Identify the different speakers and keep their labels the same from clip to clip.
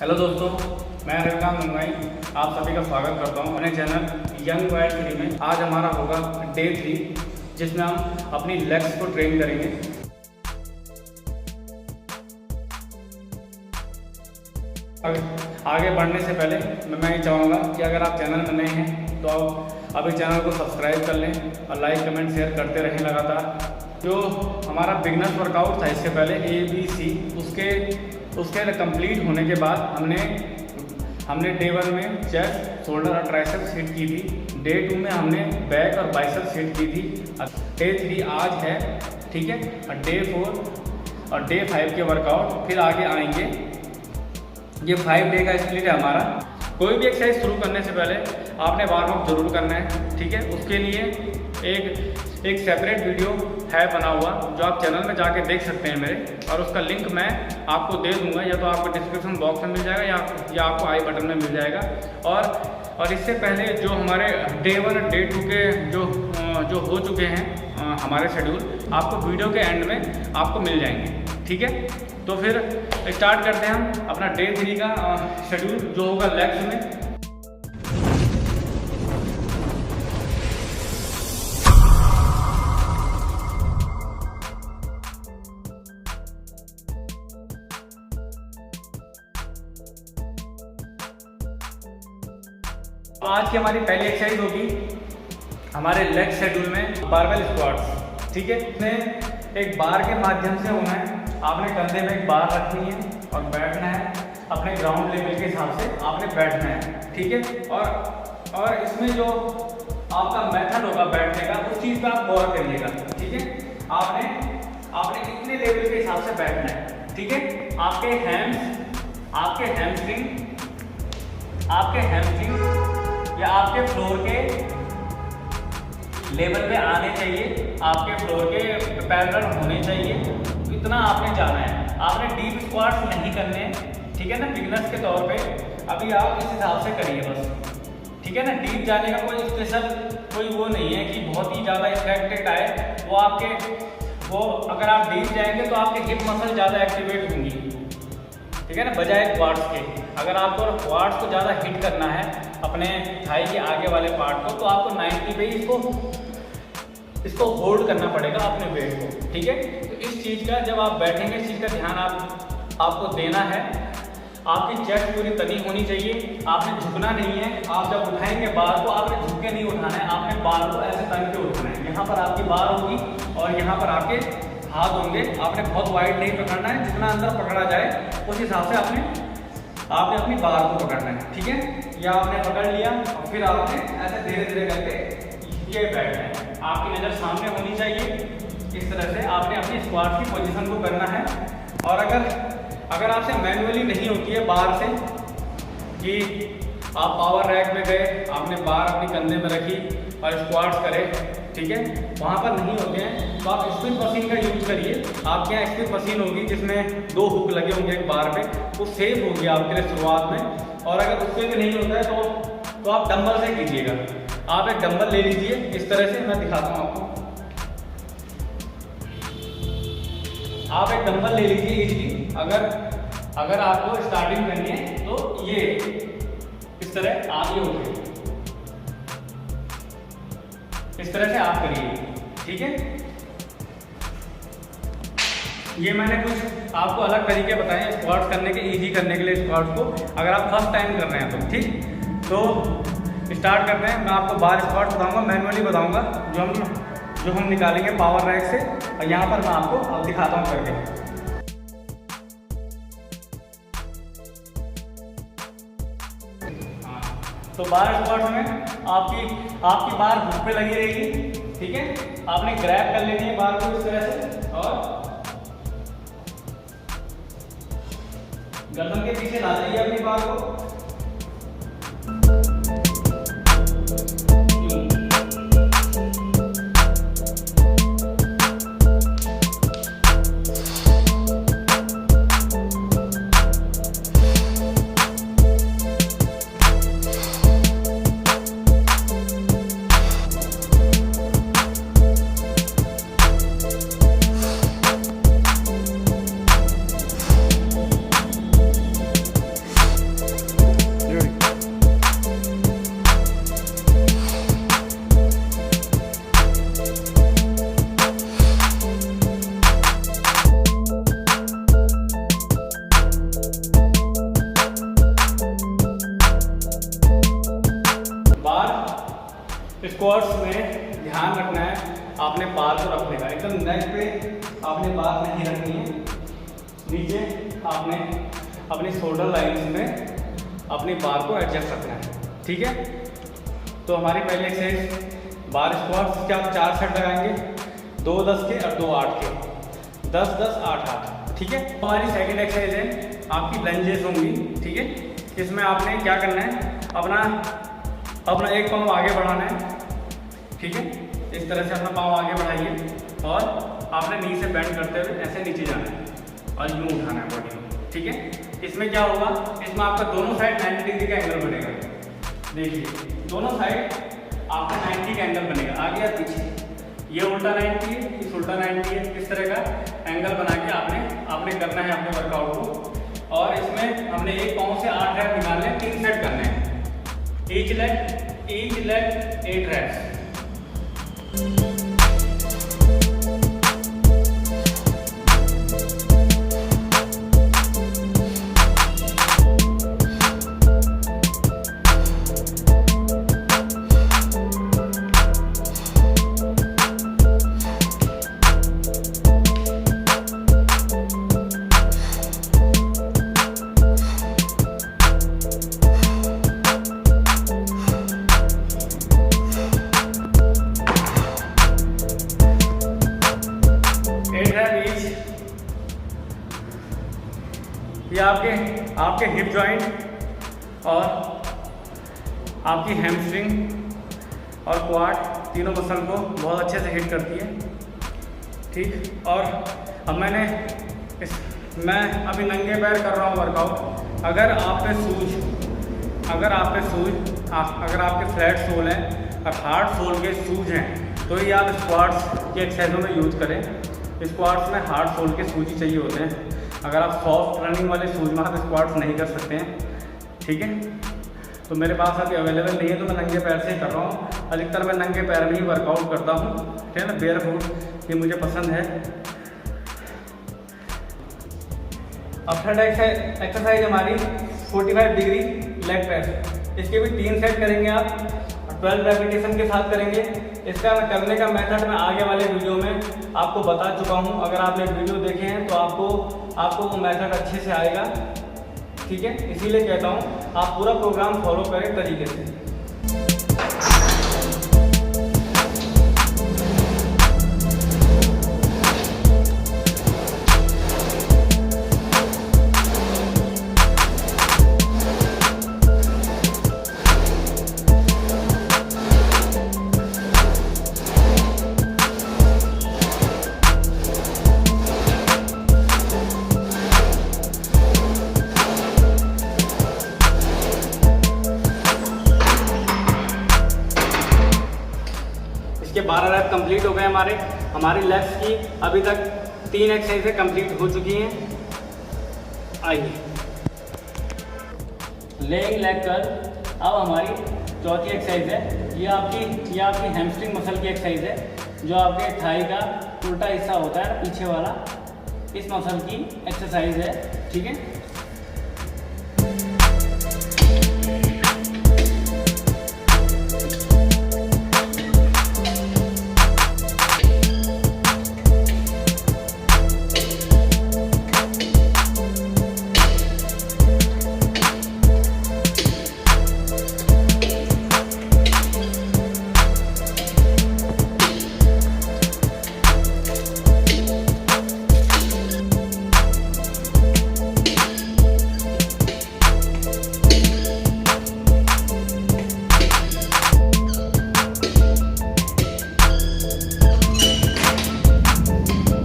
Speaker 1: Hello दोस्तों, मैं रविकांत मंगाई आप सभी का स्वागत करता हूं अपने चैनल यंग वाइल्ड 3 में। आज हमारा होगा डे 3, जिसमें हम अपनी लेग्स को ट्रेन करेंगे। आगे बढ़ने से पहले मैं ये चाहूँगा कि अगर आप चैनल में नए हैं तो आप अभी चैनल को सब्सक्राइब कर लें और लाइक कमेंट शेयर करते रहें लगातार। जो हमारा बिगनर्स वर्कआउट था इससे पहले ABC, उसके कंप्लीट होने के बाद हमने डे 1 में चेस्ट, शोल्डर और ट्राइसेप्स हिट की थी। डे 2 में हमने बैक और बाइसेप्स हिट की थी। डे 3 आज है, ठीक है। और डे 4 और डे 5 के वर्कआउट फिर आगे आएंगे। ये 5 डे का स्प्लिट है हमारा। कोई भी एक्सरसाइज शुरू करने से पहले आपने वार्म अप जरूर करना है, ठीक है। उसके लिए एक सेपरेट वीडियो है बना हुआ जो आप चैनल में जाके देख सकते हैं मेरे, और उसका लिंक मैं आपको दे दूंगा, या तो आपको डिस्क्रिप्शन बॉक्स में मिल जाएगा या आपको आई बटन में मिल जाएगा। और इससे पहले जो हमारे डे 1 और डे 2 के जो हो चुके हैं हमारे शेड्यूल, आपको वीडियो के एंड में आपको मिल जाएंगे, ठीक है। तो फिर स्टार्ट करते हैं हम अपना डे 3 का शेड्यूल जो होगा लेग्स में। आज की हमारी पहली एक्सरसाइज होगी हमारे लेग शेड्यूल में बारबेल स्क्वाट्स, ठीक है। इसमें एक बार के माध्यम से होना है। आपने कंधे में एक बार रखनी है और बैठना है। अपने ग्राउंड लेवल के हिसाब से आपने बैठना है, ठीक है। और इसमें जो आपका मेथड होगा बैठने का, उस चीज़ पर आप गौर करिएगा, ठीक है। आपने इतने लेवल के हिसाब से बैठना है, ठीक है। आपके हैमस्ट्रिंग या आपके फ्लोर के लेवल पे आने चाहिए, आपके फ्लोर के पैरेलल होने चाहिए। इतना आपने जाना है। आपने डीप स्क्वाट्स नहीं करने, ठीक है ना, बिगनर्स के तौर पे। अभी आप इस हिसाब से करिए बस, ठीक है ना। डीप जाने का कोई स्पेशल कोई वो नहीं है कि बहुत ही ज़्यादा इफेक्ट आए। वो अगर आप डीप जाएंगे तो आपके हिप मसल ज़्यादा एक्टिवेट होंगी, ठीक है ना, बजाय क्वाड्स के। अगर आपको क्वाड्स को ज़्यादा हिट करना है अपने थाई के आगे वाले पार्ट को, तो आपको 90 पे इसको होल्ड करना पड़ेगा अपने वेट को, ठीक है। तो इस चीज़ का जब आप बैठेंगे, इस चीज़ का ध्यान आपको देना है। आपकी चेस्ट पूरी तनी होनी चाहिए। आपने झुकना नहीं है। आप जब उठाएंगे बार को, आपने झुक के नहीं उठाना है, आपने बार को ऐसे तन के उठाना है। यहाँ पर आपकी बार होगी और यहाँ पर आपके हाथ होंगे। आपने बहुत वाइड नहीं पकड़ना है, जितना अंदर पकड़ा जाए उस हिसाब से आपने अपनी बार को पकड़ना है, ठीक है। या आपने पकड़ लिया और फिर आपने ऐसे धीरे धीरे करके ये बैठना है। आपकी नज़र सामने होनी चाहिए। इस तरह से आपने अपनी स्क्वाट की पोजीशन को करना है। और अगर आपसे मैन्युअली नहीं होती है बार से, कि आप पावर रैक में गए, आपने बार अपनी कंधे में रखी और स्क्वाट्स करे, ठीक है, वहाँ पर नहीं होते हैं, तो आप स्पिन मशीन का यूज करिए। आपके यहाँ स्पिन मशीन होगी जिसमें 2 हुक लगे होंगे एक बार पे, वो सेफ होगी आपके लिए शुरुआत में। और अगर उससे भी नहीं होता है तो आप डंबल से कीजिएगा। आप एक डंबल ले लीजिए इस तरह से, मैं दिखाता हूँ आपको। आप एक डंबल ले लीजिए इजीली। अगर आपको स्टार्टिंग करनी है तो ये इस तरह आगे हो गए, इस तरह से आप करिए, ठीक है। ये मैंने कुछ आपको अलग तरीके बताए स्क्वाट्स करने के, इजी करने के लिए स्क्वाट्स को, अगर आप फर्स्ट टाइम कर रहे हैं तो, ठीक। तो स्टार्ट करते हैं। मैं आपको बार स्क्वाट्स बताऊंगा, मैनुअली बताऊंगा, जो हम निकालेंगे पावर रैक से। और यहाँ पर मैं आपको दिखाता हूँ करके। तो बार स्क्वाट्स में आपकी बार हुक पे लगी रहेगी, ठीक है। आपने ग्रैब कर लेनी है बार को इस तरह से और गर्दन के पीछे ला जाइए अपनी बार को। ध्यान रखना है आपने बार को रखने का, एकदम नेक पे आपने बार नहीं रखनी है, नीचे आपने अपनी शोल्डर लाइंस में अपनी बार को एडजस्ट रखना है, ठीक है। तो हमारी पहली एक्सरसाइज बार स्क्वाट्स के आप 4 सेट लगाएंगे, 2 10 के और 2 8 के, 10 10 8 8, ठीक है। हमारी सेकंड एक्सरसाइज है आपकी लंजेस होंगी, ठीक है। इसमें आपने क्या करना है, अपना एक पाँव आगे बढ़ाना है, ठीक है। इस तरह से अपना पाँव आगे बढ़ाइए और आपने नी से बेंड करते हुए ऐसे नीचे जाना है और यूँ उठाना है बॉडी को, ठीक है। इसमें क्या होगा, इसमें आपका दोनों साइड 90 डिग्री का एंगल बनेगा। देखिए दोनों साइड आपका 90 का एंगल बनेगा, आगे या पीछे। ये उल्टा 90 है, इस उल्टा 90 है, इस तरह का एंगल बना के आपने करना है अपने वर्कआउट को। और इसमें हमने एक पाँव से 8 रैप निकालने, 3 सेट करने हैं, ईच लेग 8 रैप्स। ये आपके हिप जॉइंट और आपकी हैमस्ट्रिंग और क्वाड तीनों मसल को बहुत अच्छे से हिट करती है, ठीक। और अब मैं अभी नंगे पैर कर रहा हूँ वर्कआउट। अगर आपके फ्लैट सोल हैं और हार्ड सोल के शूज हैं तो ही आप स्क्वाट्स की एक्सरसाइजों में यूज करें। स्क्वाट्स में हार्ड सोल के शूज ही चाहिए होते हैं। अगर आप सॉफ्ट रनिंग वाले शूज में आप स्क्वाट्स नहीं कर सकते हैं, ठीक है। तो मेरे पास अभी अवेलेबल नहीं है तो मैं नंगे पैर से ही कर रहा हूँ। अधिकतर मैं नंगे पैर में ही वर्कआउट करता हूँ, ठीक है ना। बेयर फुट ये मुझे पसंद है। अब थर्ड एक्सरसाइज हमारी 45 डिग्री लेग प्रेस। इसके भी 3 सेट करेंगे आप, 12 रेपिटेशन के साथ करेंगे। इसका करने का मेथड मैं आगे वाले वीडियो में आपको बता चुका हूँ। अगर आपने वीडियो देखे हैं तो आपको वो मेथड अच्छे से आएगा, ठीक है। इसीलिए कहता हूँ आप पूरा प्रोग्राम फॉलो करें तरीके से। इसके 12 रैप कंप्लीट हो गए हमारी लेग्स की अभी तक 3 एक्सरसाइजें कंप्लीट हो चुकी हैं। आइए लेग कर। अब हमारी चौथी एक्सरसाइज है, ये आपकी हैमस्ट्रिंग मसल की एक्सरसाइज है, जो आपके थाई का उल्टा हिस्सा होता है पीछे वाला, इस मसल की एक्सरसाइज है, ठीक है।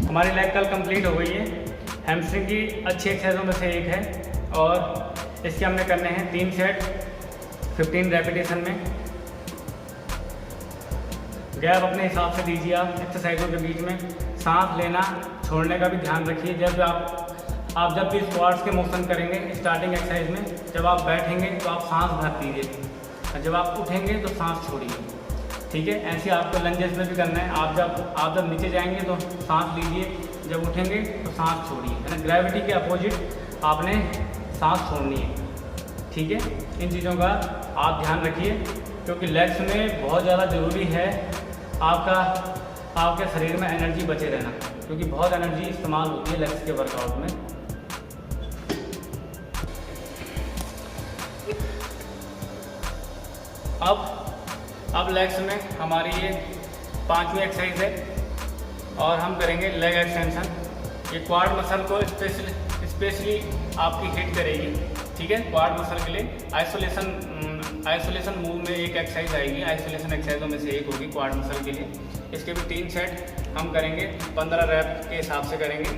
Speaker 1: हमारी लेग कल कंप्लीट हो गई है। हैमस्ट्रिंग की अच्छी एक्सरसाइजों में से एक है और इसके हमने करने हैं 3 सेट 15 रेपिटेशन में। गैप अपने हिसाब से दीजिए आप एक्सरसाइजों के बीच में। सांस लेना छोड़ने का भी ध्यान रखिए। जब भी स्क्वाट्स के मोशन करेंगे स्टार्टिंग एक्सरसाइज में, जब आप बैठेंगे तो आप सांस भर दीजिए और जब आप उठेंगे तो सांस छोड़िए, ठीक है। ऐसे आपको लंजेस में भी करना है। आप जब नीचे जाएंगे तो सांस लीजिए, जब उठेंगे तो सांस छोड़िए, है ना। ग्रेविटी के अपोजिट आपने सांस छोड़नी है, ठीक है। इन चीज़ों का आप ध्यान रखिए क्योंकि लेग्स में बहुत ज़्यादा ज़रूरी है आपके शरीर में एनर्जी बचे रहना, क्योंकि बहुत एनर्जी इस्तेमाल होती है लेग्स के वर्कआउट में। अब लेग्स में हमारी ये 5वीं एक्सरसाइज है और हम करेंगे लेग एक्सटेंशन। ये क्वाड मसल को स्पेशली आपकी हिट करेगी, ठीक है। क्वाड मसल के लिए आइसोलेशन मूव में एक एक्सरसाइज आएगी, आइसोलेशन एक्सरसाइजों में से एक होगी क्वाड मसल के लिए। इसके भी 3 सेट हम करेंगे, 15 रैप के हिसाब से करेंगे।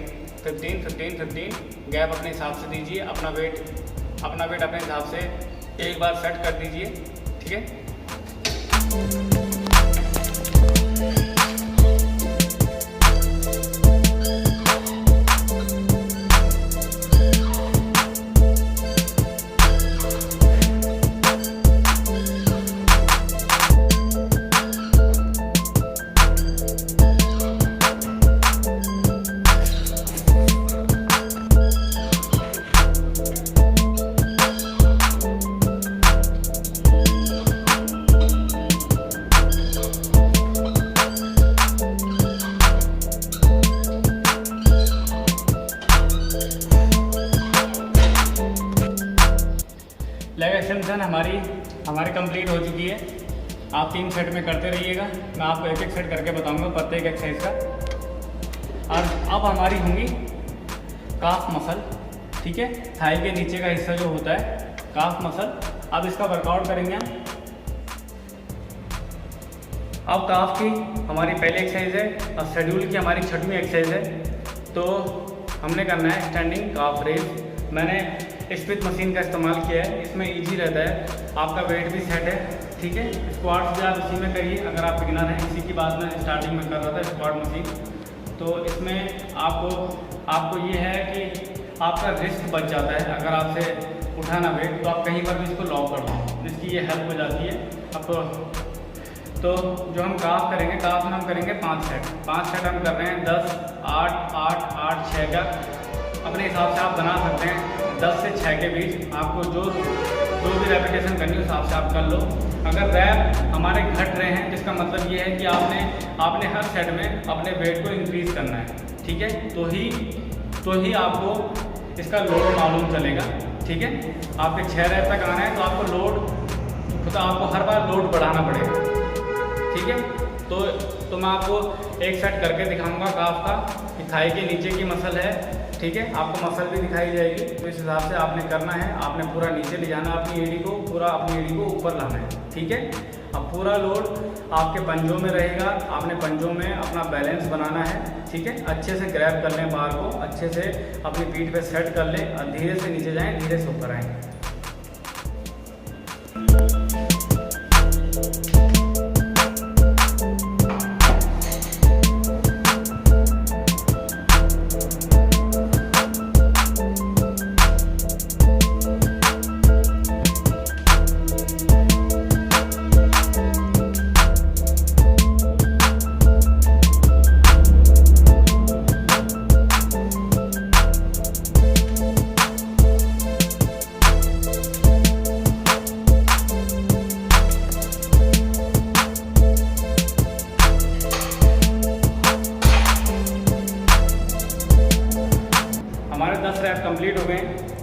Speaker 1: 15 15 15 गैप अपने हिसाब से दीजिए, अपना वेट अपने हिसाब से एक बार सेट कर दीजिए, ठीक है। लेग एक्सटेंशन हमारी कंप्लीट हो चुकी है। आप 3 सेट में करते रहिएगा, मैं आपको एक एक सेट करके बताऊंगा प्रत्येक एक्सरसाइज का। और अब हमारी होंगी काफ मसल, ठीक है। थाई के नीचे का हिस्सा जो होता है काफ मसल, अब इसका वर्कआउट करेंगे हम। अब काफ की हमारी पहली एक्सरसाइज है और शेड्यूल की हमारी 6वीं एक्सरसाइज है। तो हमने करना है स्टैंडिंग काफ रेज। मैंने स्मिथ मशीन का इस्तेमाल किया है, इसमें इजी रहता है, आपका वेट भी सेट है, ठीक है। स्क्वाट्स भी आप इसी में करिए, अगर आप बिगिनर हैं। इसी की बात मैं स्टार्टिंग में कर रहा था, स्क्वाट मशीन। तो इसमें आपको ये है कि आपका रिस्क बच जाता है, अगर आपसे उठाना वेट तो आप कहीं पर भी इसको लॉक कर दो, जिसकी ये हेल्प हो जाती है। अब तो जो हम काफ करेंगे, काफ में हम करेंगे 5 सेट। 5 सेट हम कर रहे हैं 10 8 8 8 6 का, अपने हिसाब से आप बना सकते हैं। 10 से 6 के बीच आपको जो भी रेपिटेशन करनी है उस हिसाब से आप कर लो। अगर रैप हमारे घट रहे हैं, जिसका मतलब ये है कि आपने हर सेट में अपने वेट को इंक्रीज करना है, ठीक है। तो ही आपको इसका लोड मालूम चलेगा, ठीक है। आपके 6 रैप तक आना है तो आपको हर बार लोड बढ़ाना पड़ेगा, ठीक है। तो मैं आपको एक सेट करके दिखाऊंगा काफ का, कि थाई के नीचे की मसल है, ठीक है। आपको मसल भी दिखाई जाएगी, तो इस हिसाब से आपने करना है। आपने पूरा नीचे ले जाना अपनी एड़ी को, पूरा अपनी एड़ी को ऊपर लाना है, ठीक है। अब पूरा लोड आपके पंजों में रहेगा, आपने पंजों में अपना बैलेंस बनाना है, ठीक है। अच्छे से ग्रैब कर लें बार को, अच्छे से अपनी पीठ पे सेट कर लें और धीरे से नीचे जाएं, धीरे से ऊपर आएँ। हमारे 10 रैप कंप्लीट हो गए।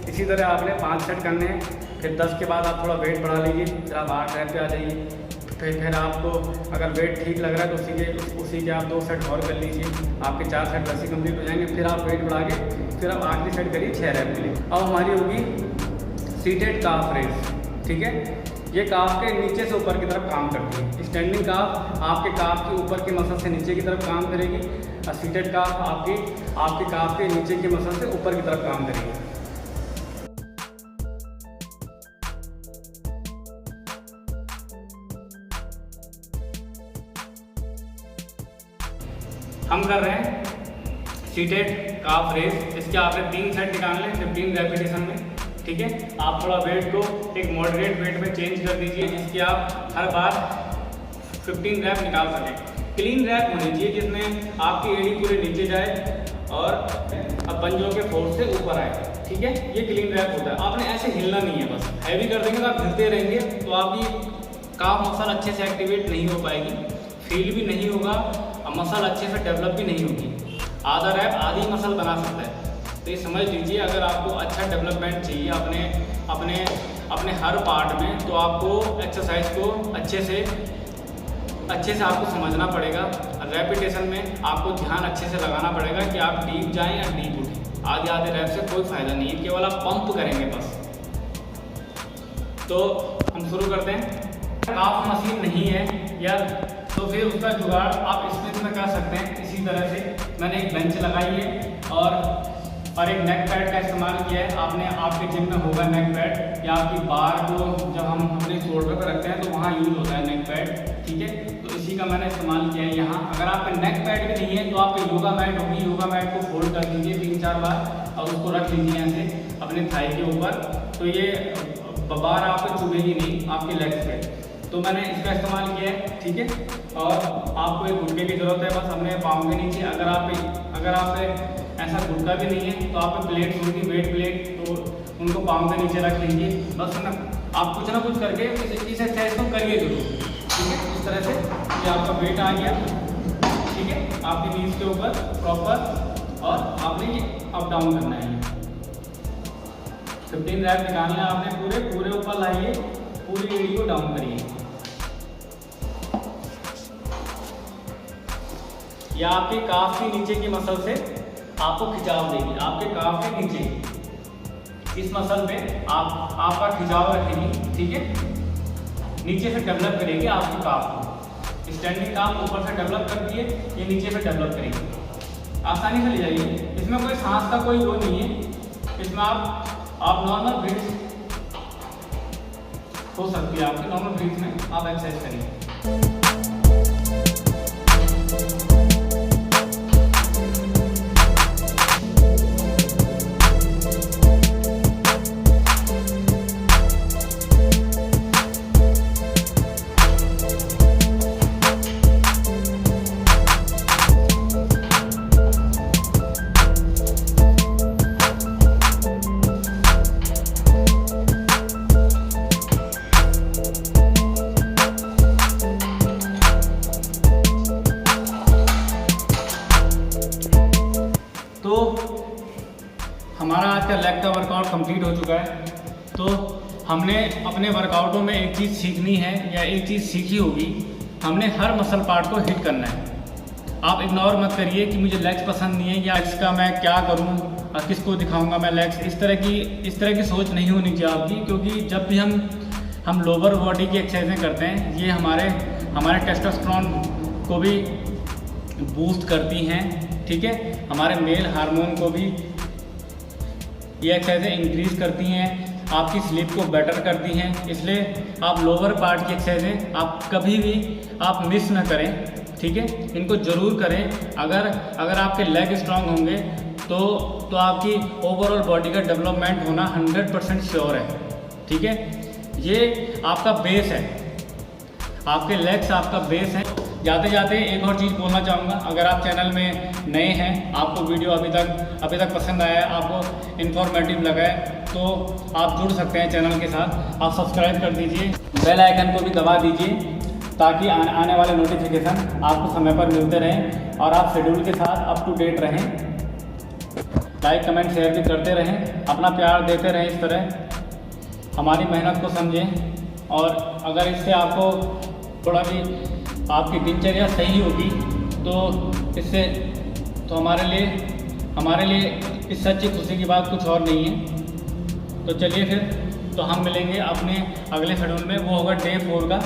Speaker 1: इसी तरह आपने 5 सेट करने हैं, फिर 10 के बाद आप थोड़ा वेट बढ़ा लीजिए, फिर आप 8 रैप पे आ जाइए। फिर आपको अगर वेट ठीक लग रहा है तो उसी के आप 2 सेट और कर लीजिए, आपके 4 सेट वैसे कंप्लीट हो जाएंगे। फिर आप वेट बढ़ा के फिर आप आखिरी सेट करिए 6 रैप के लिए। अब हमारी होगी सीटेड काफ रेस, ठीक है। ये काफ के नीचे से ऊपर की तरफ काम करती है। स्टैंडिंग काफ आपके काफ के ऊपर की मसल से नीचे की तरफ काम करेगी, और सीटेड काफ आपके काफ के नीचे की मसल से ऊपर की तरफ काम करेगी। हम कर रहे हैं सीटेड काफ रेस। इसके आपने 3 सेट निकालने 15 रेपिटेशन में, ठीक है। आप थोड़ा वेट को एक मॉडरेट वेट में चेंज कर दीजिए, जिसकी आप हर बार 15 रैप निकाल सकें। क्लीन रैप होनी चाहिए, जिसमें आपकी एड़ी पूरे नीचे जाए और अब पंजों के फोर्स से ऊपर आए, ठीक है। ये क्लीन रैप होता है। आपने ऐसे हिलना नहीं है, बस हैवी कर देंगे तो आप हिलते रहेंगे तो आपकी काफ मसल अच्छे से एक्टिवेट नहीं हो पाएगी। फील भी नहीं होगा और मसल अच्छे से डेवलप भी नहीं होगी। आधा रैप आधी मसल बना सकता है। तो ये समझ लीजिए, अगर आपको अच्छा डेवलपमेंट चाहिए अपने हर पार्ट में, तो आपको एक्सरसाइज को अच्छे से आपको समझना पड़ेगा। रेपिटेशन में आपको ध्यान अच्छे से लगाना पड़ेगा कि आप डीप जाएं या डीप उठें। आधे रैप से कोई फ़ायदा नहीं है, केवल आप पंप करेंगे बस। तो हम शुरू करते हैं। काफ मशीन नहीं है या तो फिर उसका जुगाड़ आप स्मिथ में कर सकते हैं। इसी तरह से मैंने एक बेंच लगाई है और एक नेक पैड का इस्तेमाल किया है। आपके जिम में होगा नेक पैड, या आपकी बार को जब हम अपने शोल्डर पर रखते हैं तो वहाँ यूज़ होता है नेक पैड, ठीक है। तो इसी का मैंने इस्तेमाल किया है यहाँ। अगर आपका नेक पैड भी नहीं है तो आप योगा मैट होगी, योगा मैट को फोल्ड कर दीजिए 3-4 बार और उसको रख लीजिए ऐसे अपने थाई के ऊपर, तो ये बार आपको चुभेगी नहीं आपके लेग्स पे। तो मैंने इसका इस्तेमाल किया है, ठीक है। और आपको एक घुटने की ज़रूरत है बस अपने पाँव के नीचे। अगर आप ऐसा घुटना भी नहीं है तो आप प्लेट होगी, वेट प्लेट, तो उनको पाँव के नीचे रख लीजिए बस ना। आप कुछ ना कुछ करके इस एक्सरसाइज को करिए जरूर, ठीक है। इस तरह से ये आपका वेट आ गया, ठीक है, आपके नीज के ऊपर प्रॉपर, और आपने ये अप डाउन करना है। 15 रैप निकालना है आपने, पूरे ऊपर लाइए, पूरी एड़ी को डाउन करिए। या आपके काफ के नीचे की मसल से आपको खिंचाव देगी। आपके काफ के नीचे इस मसल पे आपका खिंचाव रखेगी, ठीक है। नीचे से डेवलप करेगी आपकी काफ को। स्टैंडिंग काफ ऊपर से डेवलप करती है, ये नीचे से डेवलप करेगी। आसानी से ले जाइए, इसमें कोई सांस का कोई वो नहीं है। इसमें आप नॉर्मल ब्रीथ हो सकती है आपकी, नॉर्मल ब्रीथ में आप एक्सरसाइज करिए। तो हमारा आज का लेग का वर्कआउट कंप्लीट हो चुका है। तो हमने अपने वर्कआउटों में एक चीज़ सीखनी है या एक चीज़ सीखी होगी, हमने हर मसल पार्ट को हिट करना है। आप इग्नोर मत करिए कि मुझे लेग्स पसंद नहीं है या लेग्स का मैं क्या करूं और किसको दिखाऊंगा मैं लेग्स। इस तरह की सोच नहीं होनी चाहिए आपकी, क्योंकि जब भी हम लोअर बॉडी की एक्सरसाइजें करते हैं, ये हमारे टेस्टोस्टेरोन को भी बूस्ट करती हैं, ठीक है। हमारे मेल हार्मोन को भी ये एक्सरसाइजें इंक्रीज करती हैं, आपकी स्लीप को बेटर करती हैं। इसलिए आप लोअर पार्ट की एक्सरसाइजें आप कभी भी आप मिस ना करें, ठीक है। इनको ज़रूर करें। अगर आपके लेग स्ट्रांग होंगे तो आपकी ओवरऑल बॉडी का डेवलपमेंट होना 100% श्योर है, ठीक है। ये आपका बेस है, आपके लेग्स आपका बेस है। जाते जाते एक और चीज़ बोलना चाहूँगा, अगर आप चैनल में नए हैं, आपको वीडियो अभी तक पसंद आया है, आपको इन्फॉर्मेटिव लगा है, तो आप जुड़ सकते हैं चैनल के साथ। आप सब्सक्राइब कर दीजिए, बेल आइकन को भी दबा दीजिए, ताकि आने वाले नोटिफिकेशन आपको समय पर मिलते रहें और आप शेड्यूल के साथ अप टू डेट रहें। लाइक कमेंट शेयर भी करते रहें, अपना प्यार देते रहें। इस तरह हमारी मेहनत को समझें, और अगर इससे आपको थोड़ा भी आपकी दिनचर्या सही होगी तो इससे तो हमारे लिए इस सच्ची खुशी की बात कुछ और नहीं है। तो चलिए फिर, तो हम मिलेंगे अपने अगले शेड्यूल में, वो होगा डे 4 का।